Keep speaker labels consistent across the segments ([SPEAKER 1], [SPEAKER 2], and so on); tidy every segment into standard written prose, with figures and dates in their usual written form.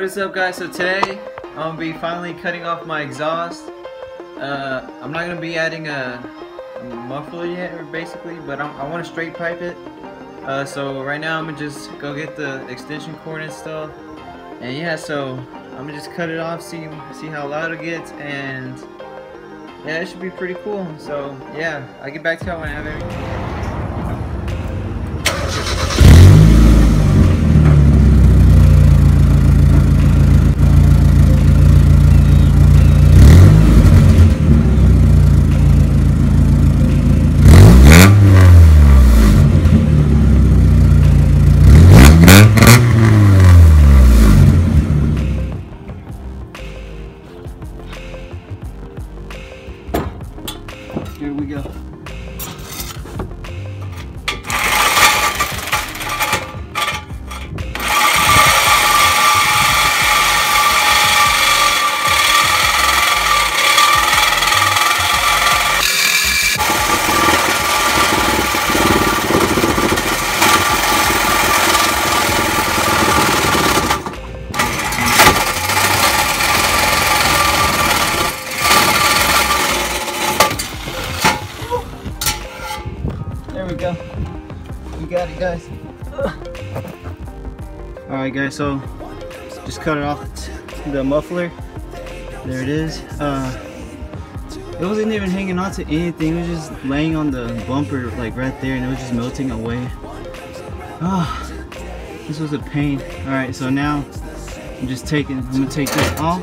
[SPEAKER 1] What is up, guys? So today I'm gonna be finally cutting off my exhaust. I'm not gonna be adding a muffler yet, basically, but I want to straight pipe it. So right now I'm gonna just go get the extension cord and stuff, and yeah, so I'm gonna just cut it off, see how loud it gets, and yeah, it should be pretty cool. So yeah, I'll get back to y'all when I have everything. Here we go. There we go. We got it, guys. Alright guys, so just cut it off the muffler. There it is. It wasn't even hanging on to anything. It was just laying on the bumper like right there, and it was just melting away. Ah, this was a pain. Alright, so now I'm gonna take this off.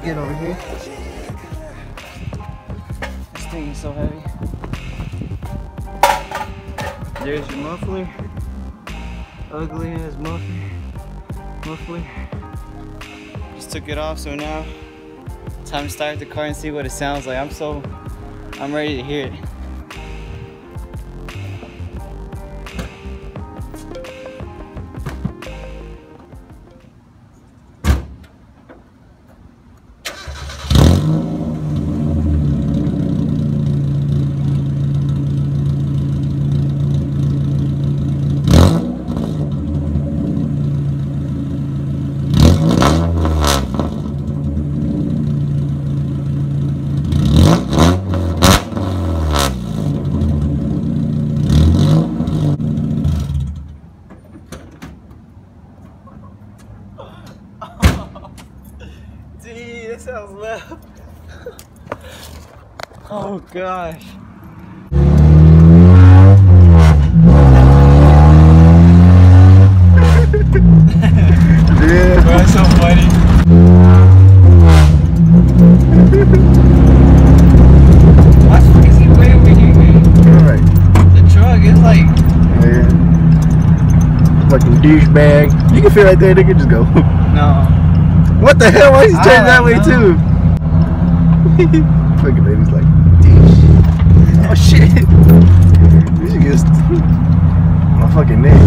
[SPEAKER 1] Get over here. This thing is so heavy. There's your muffler. Ugly ass muffler. Just took it off, so now time to start the car and see what it sounds like. I'm ready to hear it. Gee, that sounds loud. Oh gosh. Yeah. Bro, that's so funny. Why the fuck is he way over here, man?
[SPEAKER 2] Alright.
[SPEAKER 1] The truck is like...
[SPEAKER 2] Yeah. Fucking douchebag. You can fit right there, nigga, just go.
[SPEAKER 1] No.
[SPEAKER 2] What the hell? Why is he turning that way too? Fucking baby's like, douche. Oh shit. You should get my fucking neck.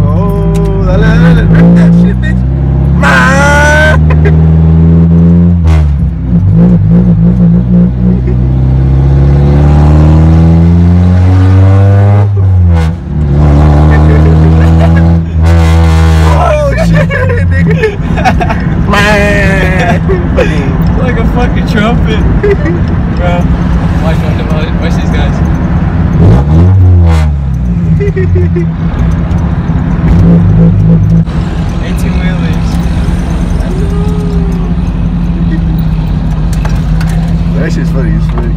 [SPEAKER 2] Oh, that shit, bitch.
[SPEAKER 1] Like a fucking trumpet. Bro, watch these guys. 18-wheelers.
[SPEAKER 2] That shit's funny as fuck.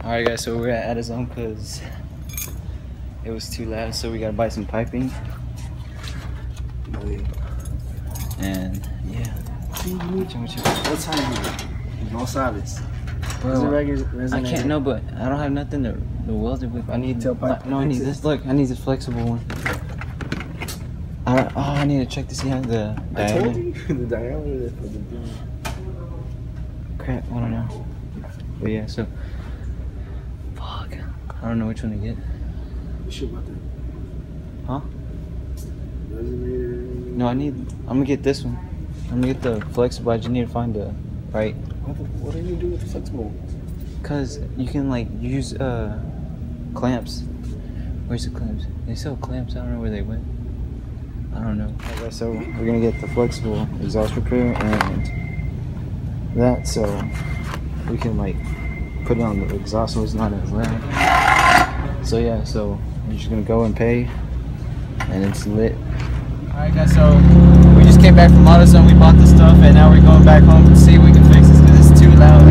[SPEAKER 1] Alright guys, so we're at his own because it was too loud, so we gotta buy some piping. And yeah.
[SPEAKER 2] What time is it? No sabes.
[SPEAKER 1] I can't know, but I don't have nothing to weld it with. I need I need this. Look, I need this flexible one. I need to check to see how the diameter.
[SPEAKER 2] I told you the diameter of the beam.
[SPEAKER 1] Crap, I don't know. But yeah, so fuck. I don't know which one to get.
[SPEAKER 2] You should about that.
[SPEAKER 1] Huh?
[SPEAKER 2] Resonator.
[SPEAKER 1] No, I'm gonna get this one. I'm gonna get the flexible. I just need to find the right.
[SPEAKER 2] What do you do with the flexible?
[SPEAKER 1] Cause you can like use clamps. Where's the clamps? They sell clamps. I don't know where they went. I don't know. Okay, so we're gonna get the flexible exhaust repair and that, so we can like put it on the exhaust so it's not as loud. So yeah, so we're just gonna go and pay, and it's lit. All right, guys. So we just came back from AutoZone. We bought the stuff, and now we're going back home to see if we can fix this because it's too loud.